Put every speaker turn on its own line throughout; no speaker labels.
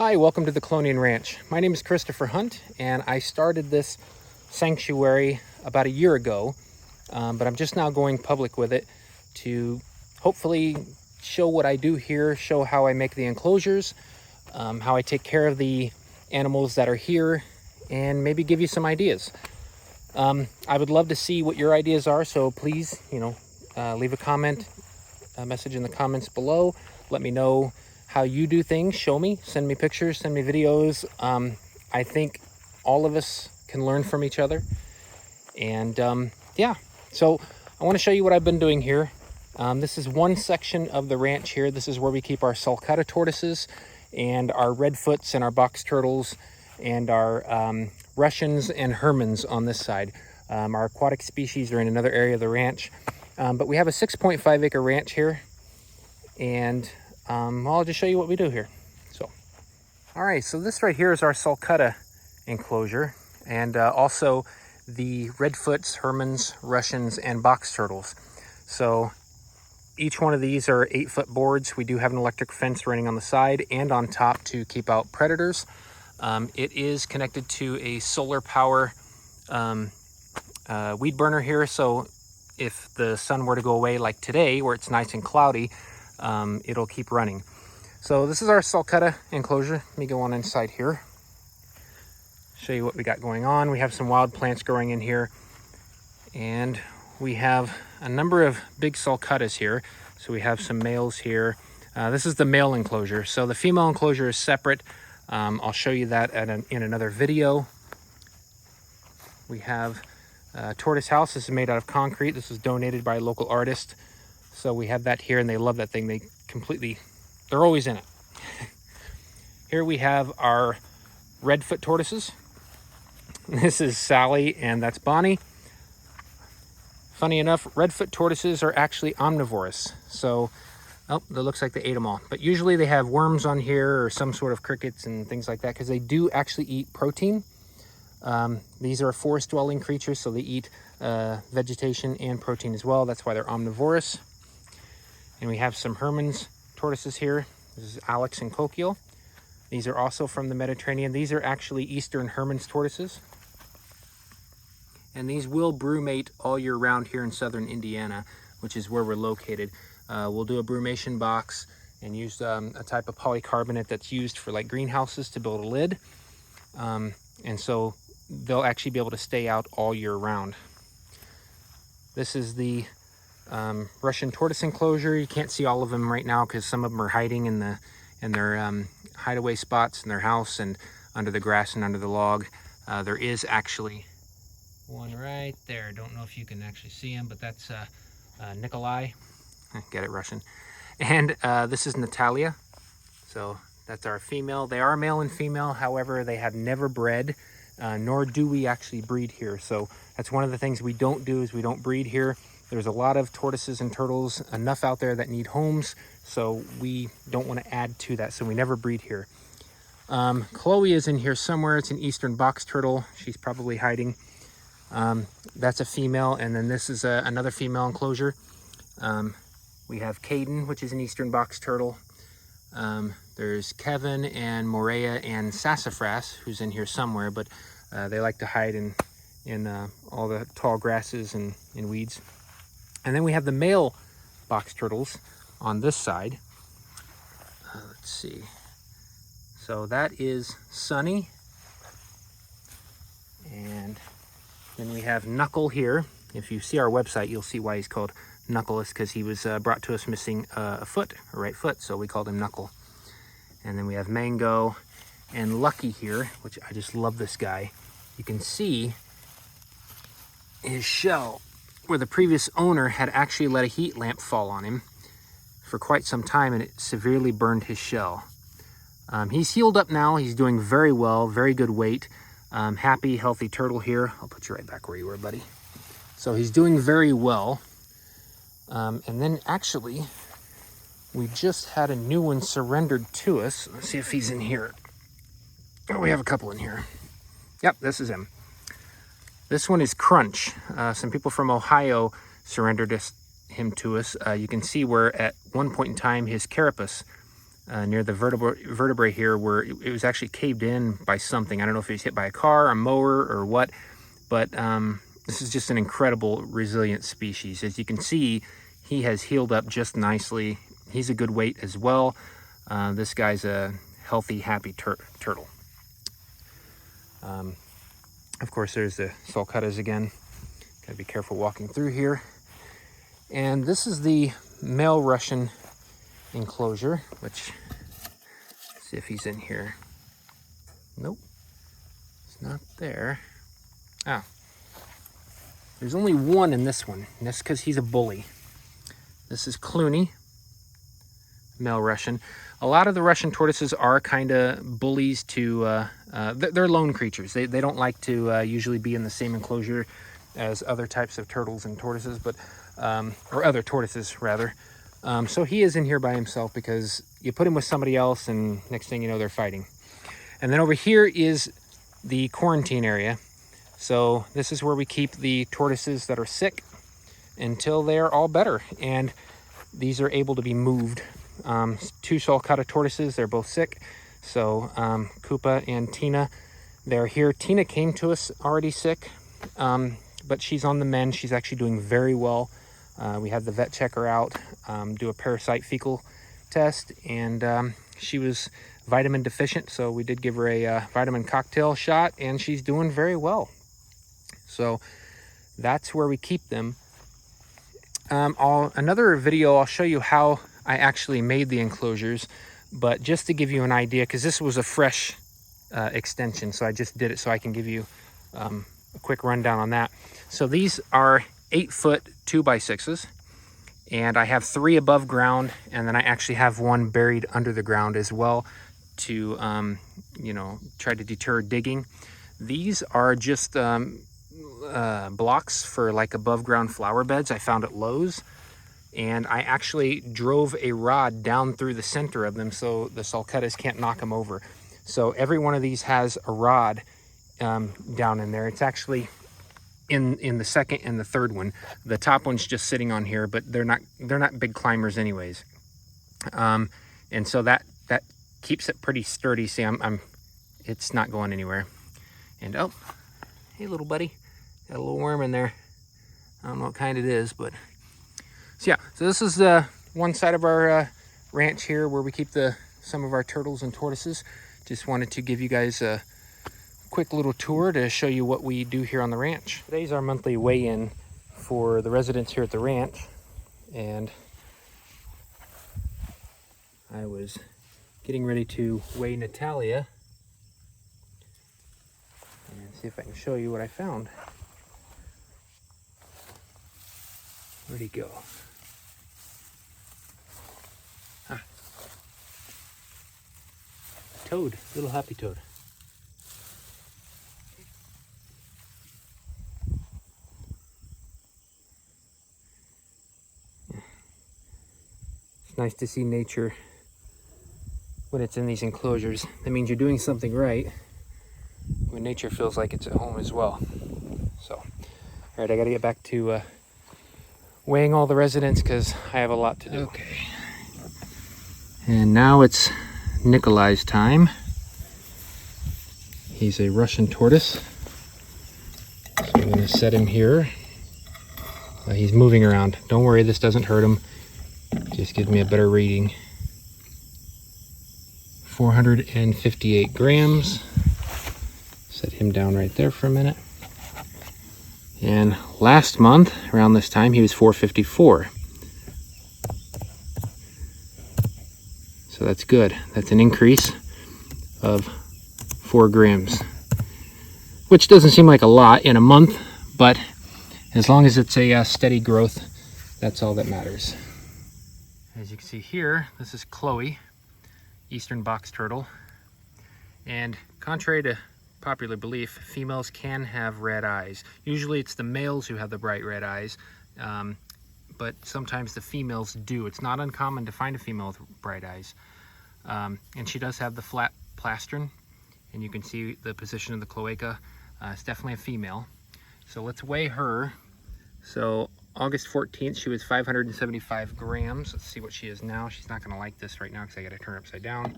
Hi, welcome to the Chelonian Ranch. My name is Christopher Hunt, and I started this sanctuary about a year ago, but I'm just now going public with it to hopefully show what I do here, show how I make the enclosures, how I take care of the animals that are here, and maybe give you some ideas. I would love to see what your ideas are, so please, leave a message in the comments below. Let me know how you do things. Show me, send me pictures, send me videos. I think all of us can learn from each other. And yeah, so I want to show you what I've been doing here. This is one section of the ranch here. This is where we keep our Sulcata Tortoises and our redfoots and our box turtles and our Russians and Hermans on this side. Our aquatic species are in another area of the ranch. But we have a 6.5 acre ranch here, and I'll just show you what we do here. All right, so this right here is our Sulcata enclosure, and also the redfoots, Hermans, Russians, and box turtles. So each one of these are 8-foot boards. We do have an electric fence running on the side and on top to keep out predators. It is connected to a solar power weed burner here, so if the sun were to go away like today where it's nice and cloudy, it'll keep running. So this is our Sulcata enclosure. Let me go on inside here, show you what we got going on. We have some wild plants growing in here, and we have a number of big Sulcatas here. So we have some males here. This is the male enclosure. So the female enclosure is separate. I'll show you that in another video. We have Tortoise House. This is made out of concrete. This was donated by a local artist. So we have that here, and they love that thing. They're always in it. Here we have our redfoot tortoises. This is Sally, and that's Bonnie. Funny enough, redfoot tortoises are actually omnivorous. So, that looks like they ate them all. But usually they have worms on here or some sort of crickets and things like that, because they do actually eat protein. These are forest-dwelling creatures, so they eat vegetation and protein as well. That's why they're omnivorous. And we have some Hermans tortoises here. This is Alex and Coquille. These are also from the Mediterranean. These are actually Eastern Hermans tortoises. And these will brumate all year round here in southern Indiana, which is where we're located. We'll do a brumation box and use a type of polycarbonate that's used for like greenhouses to build a lid. And so they'll actually be able to stay out all year round. This is the Russian tortoise enclosure. You can't see all of them right now because some of them are hiding in their hideaway spots in their house and under the grass and under the log. There is actually one right there. Don't know if you can actually see him, but that's Nikolai. Get it, Russian. And this is Natalia. So that's our female. They are male and female. However, they have never bred, nor do we actually breed here. So that's one of the things we don't do, is we don't breed here. There's a lot of tortoises and turtles, enough out there that need homes, so we don't want to add to that, so we never breed here. Chloe is in here somewhere. It's an eastern box turtle. She's probably hiding. That's a female, and then this is another female enclosure. We have Caden, which is an eastern box turtle. There's Kevin and Morea and Sassafras, who's in here somewhere, but they like to hide in all the tall grasses and in weeds. And then we have the male box turtles on this side. Let's see. So that is Sunny. And then we have Knuckle here. If you see our website, you'll see why he's called Knuckle. It's because he was brought to us missing a foot, a right foot, so we called him Knuckle. And then we have Mango and Lucky here, which I just love this guy. You can see his shell, where the previous owner had actually let a heat lamp fall on him for quite some time, and it severely burned his shell. He's healed up now. He's doing very well, very good weight. Happy, healthy turtle here. I'll put you right back where you were, buddy. So he's doing very well. And then actually, we just had a new one surrendered to us. Let's see if he's in here. Oh, we have a couple in here. Yep, this is him. This one is Crunch. Some people from Ohio surrendered him to us. You can see where at one point in time his carapace near the vertebrae here, where it was actually caved in by something. I don't know if it was hit by a car, a mower, or what, but this is just an incredible resilient species. As you can see, he has healed up just nicely. He's a good weight as well. This guy's a healthy, happy turtle. Of course, there's the sulcatas again. Gotta be careful walking through here. And this is the male Russian enclosure, which, let's see if he's in here. Nope, it's not there. Ah, there's only one in this one, and that's because he's a bully. This is Clooney, male Russian. A lot of the Russian tortoises are kind of bullies to, they're lone creatures. They don't like to usually be in the same enclosure as other types of turtles and tortoises, but or other tortoises rather. So he is in here by himself because you put him with somebody else and next thing you know, they're fighting. And then over here is the quarantine area. So this is where we keep the tortoises that are sick until they're all better. And these are able to be moved. 2 Sulcata tortoises, they're both sick. So Koopa and Tina, they're here. Tina came to us already sick, but she's on the mend. She's actually doing very well. We had the vet check her out, do a parasite fecal test, and she was vitamin deficient. So we did give her a vitamin cocktail shot, and she's doing very well. So that's where we keep them. Another video, I'll show you how I actually made the enclosures, but just to give you an idea, because this was a fresh extension, so I just did it so I can give you a quick rundown on that. So these are 8-foot 2x6s, and I have 3 above ground, and then I actually have 1 buried under the ground as well to, you know, try to deter digging. These are just blocks for like above ground flower beds I found at Lowe's, and I actually drove a rod down through the center of them so the sulcatas can't knock them over. So every one of these has a rod down in there. It's actually in the second and the third one. The top one's just sitting on here, but they're not big climbers anyways. And so that keeps it pretty sturdy. See, it's not going anywhere. And oh, hey little buddy, got a little worm in there. I don't know what kind it is, but so yeah. So this is one side of our ranch here where we keep some of our turtles and tortoises. Just wanted to give you guys a quick little tour to show you what we do here on the ranch. Today's our monthly weigh-in for the residents here at the ranch, and I was getting ready to weigh Natalia and see if I can show you what I found. Where'd he go? Ah. Toad, little happy toad. It's nice to see nature when it's in these enclosures. That means you're doing something right when nature feels like it's at home as well. So, all right, I gotta get back to weighing all the residents because I have a lot to do. Okay. And now it's Nikolai's time. He's a Russian tortoise. So I'm gonna set him here. He's moving around. Don't worry, this doesn't hurt him. Just gives me a better reading. 458 grams. Set him down right there for a minute. And last month, around this time, he was 454. So that's good. That's an increase of 4 grams, which doesn't seem like a lot in a month, but as long as it's a steady growth, that's all that matters. As you can see here, this is Chloe, eastern box turtle. And contrary to popular belief, females can have red eyes. Usually it's the males who have the bright red eyes, but sometimes the females do. It's not uncommon to find a female with bright eyes. And she does have the flat plastron, and you can see the position of the cloaca. It's definitely a female. So let's weigh her. So August 14th, she was 575 grams. Let's see what she is now. She's not going to like this right now because I got to turn her upside down.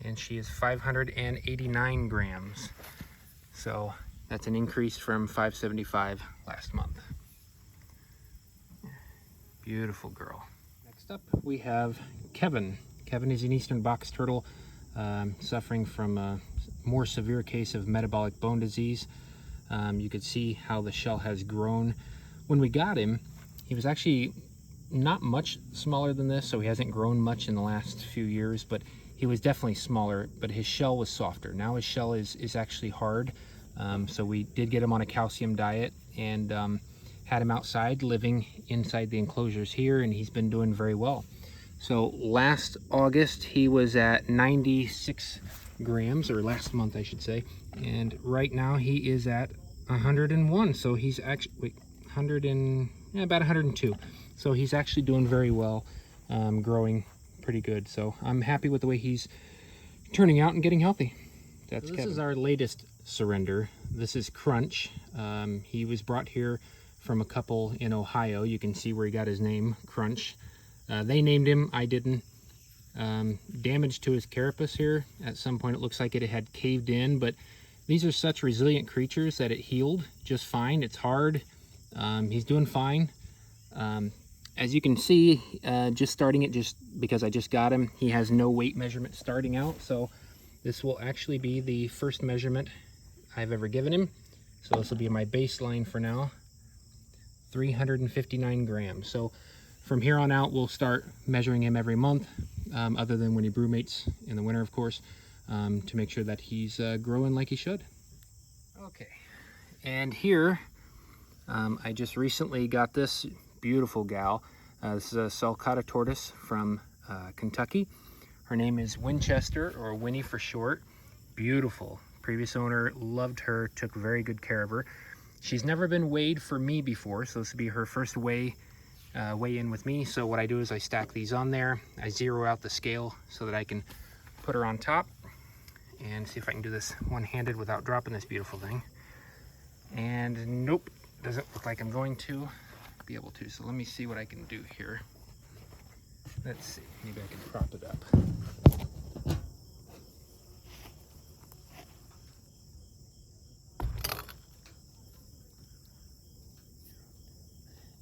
And she is 589 grams. So that's an increase from 575 last month. Beautiful girl. Next up, we have Kevin. Kevin is an eastern box turtle suffering from a more severe case of metabolic bone disease. You could see how the shell has grown. When we got him, he was actually not much smaller than this, so he hasn't grown much in the last few years, but he was definitely smaller, but his shell was softer. Now his shell is actually hard, so we did get him on a calcium diet and had him outside, living inside the enclosures here, and he's been doing very well. So last August, he was at 96 grams, or last month I should say, and right now he is at 101, so he's actually, wait, about 102. So he's actually doing very well, growing pretty good. So I'm happy with the way he's turning out and getting healthy. That's Kevin. This is our latest surrender. This is Crunch. He was brought here from a couple in Ohio. You can see where he got his name, Crunch. They named him, I didn't. Damage to his carapace here. At some point it looks like it had caved in, but these are such resilient creatures that it healed just fine. It's hard. He's doing fine. As you can see, just starting it, just because I just got him, he has no weight measurement starting out. So this will actually be the first measurement I've ever given him. So this will be my baseline for now, 359 grams. So from here on out, we'll start measuring him every month, other than when he brumates in the winter, of course, to make sure that he's growing like he should. Okay, and here, I just recently got this beautiful gal. This is a Sulcata Tortoise from Kentucky. Her name is Winchester, or Winnie for short. Beautiful. Previous owner loved her, took very good care of her. She's never been weighed for me before, so this will be her first weigh in with me. So what I do is I stack these on there. I zero out the scale so that I can put her on top and see if I can do this one-handed without dropping this beautiful thing. And nope, doesn't look like I'm going to be able to. So let me see what I can do here. Let's see, maybe I can prop it up.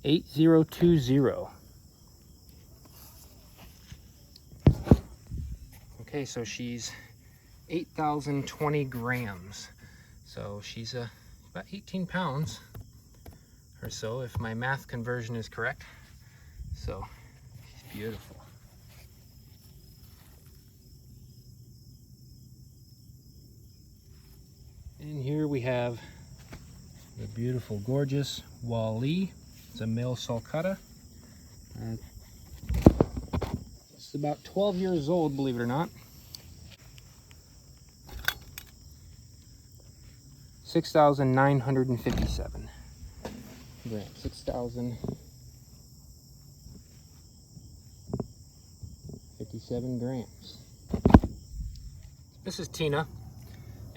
$8020. Okay, so she's 8,020 grams. So she's about 18 pounds or so, if my math conversion is correct. So she's beautiful. And here we have the beautiful, gorgeous Wally. It's a male sulcata. It's about 12 years old, believe it or not. 6,957 grams. 6,057 grams. This is Tina,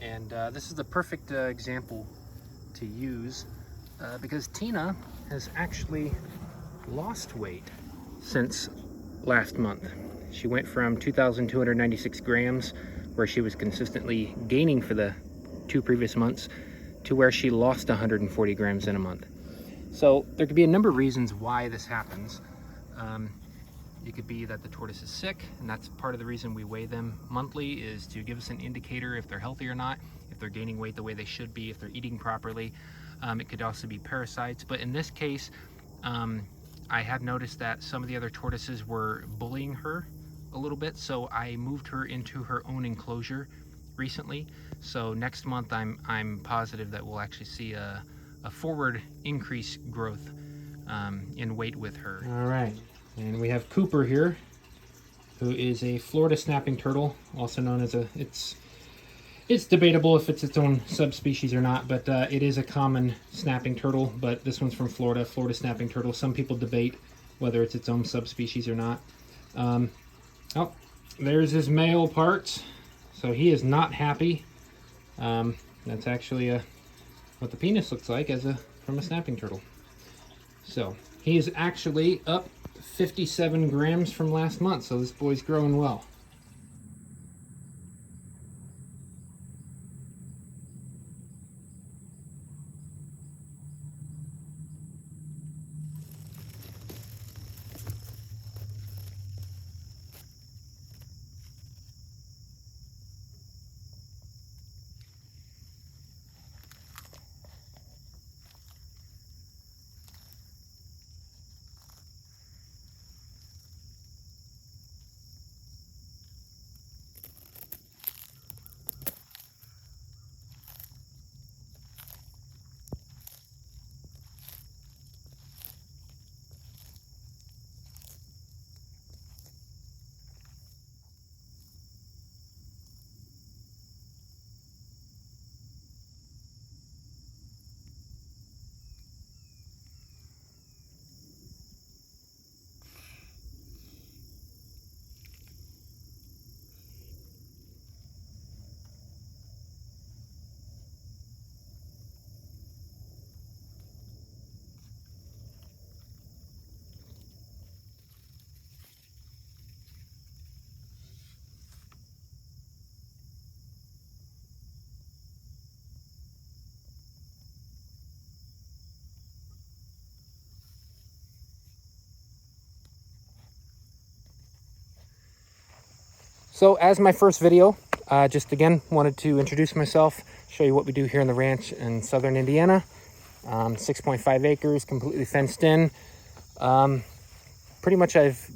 and this is the perfect example to use because Tina has actually lost weight since last month. She went from 2,296 grams, where she was consistently gaining for the 2 previous months, to where she lost 140 grams in a month. So there could be a number of reasons why this happens. It could be that the tortoise is sick, and that's part of the reason we weigh them monthly, is to give us an indicator if they're healthy or not, if they're gaining weight the way they should be, if they're eating properly. It could also be parasites, but in this case, I have noticed that some of the other tortoises were bullying her a little bit, so I moved her into her own enclosure recently. So next month, I'm positive that we'll actually see a forward increase growth in weight with her. All right, and we have Cooper here, who is a Florida snapping turtle, also known as a, it's debatable if it's its own subspecies or not, but it is a common snapping turtle, but this one's from Florida, Florida snapping turtle. Some people debate whether it's its own subspecies or not. Oh, there's his male parts. So he is not happy. That's actually what the penis looks like from a snapping turtle. So he is actually up 57 grams from last month, so this boy's growing well. So as my first video, just again wanted to introduce myself, show you what we do here in the ranch in southern Indiana. 6.5 acres, completely fenced in. Pretty much I've,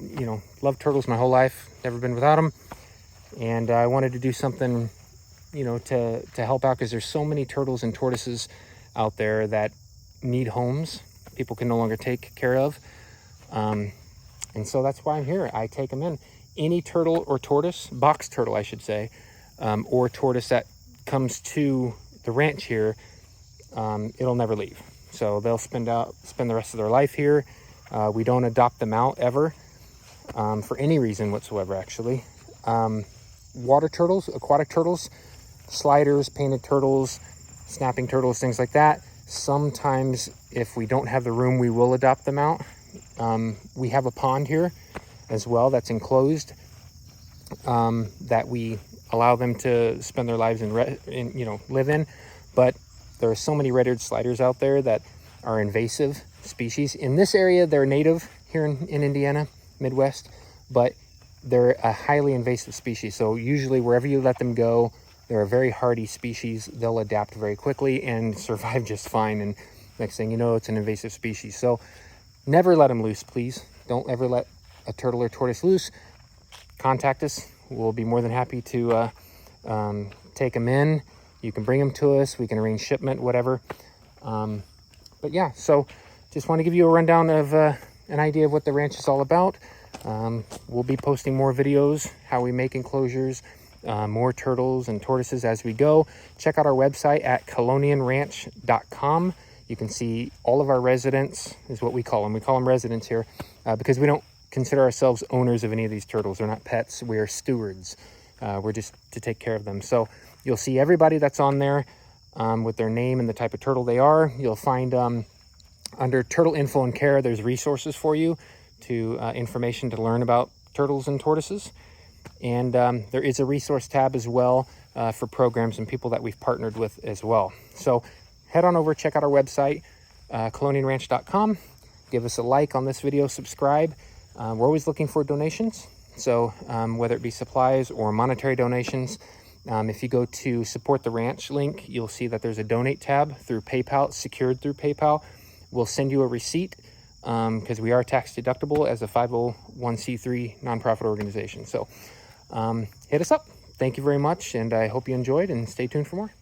loved turtles my whole life, never been without them. And I wanted to do something, to help out, because there's so many turtles and tortoises out there that need homes people can no longer take care of. And so that's why I'm here. I take them in. Any turtle or tortoise, box turtle I should say, or tortoise that comes to the ranch here, it'll never leave. So they'll spend the rest of their life here. We don't adopt them out ever, for any reason whatsoever, actually. Water turtles, aquatic turtles, sliders, painted turtles, snapping turtles, things like that. Sometimes if we don't have the room, we will adopt them out. We have a pond here as well that's enclosed, that we allow them to spend their lives live in. But there are so many red-eared sliders out there that are invasive species. In this area, they're native here in Indiana, Midwest, but they're a highly invasive species. So usually wherever you let them go, they're a very hardy species. They'll adapt very quickly and survive just fine. And next thing you know, it's an invasive species. So never let them loose, please. Don't ever let a turtle or tortoise loose. Contact us. We'll be more than happy to take them in. You can bring them to us. We can arrange shipment, whatever. But yeah, so just want to give you a rundown of an idea of what the ranch is all about. We'll be posting more videos, how we make enclosures, more turtles and tortoises as we go. Check out our website at chelonianranch.com. You can see all of our residents, is what we call them. We call them residents here, because we don't consider ourselves owners of any of these turtles. They're not pets. We are stewards. We're just to take care of them. So you'll see everybody that's on there with their name and the type of turtle they are. You'll find under Turtle Info and Care, there's resources for you to information to learn about turtles and tortoises. And there is a resource tab as well for programs and people that we've partnered with as well. So head on over, check out our website, chelonianranch.com. Give us a like on this video, subscribe. We're always looking for donations. So whether it be supplies or monetary donations, if you go to support the ranch link, you'll see that there's a donate tab through PayPal, secured through PayPal. We'll send you a receipt because we are tax deductible as a 501c3 nonprofit organization. So hit us up. Thank you very much, and I hope you enjoyed, and stay tuned for more.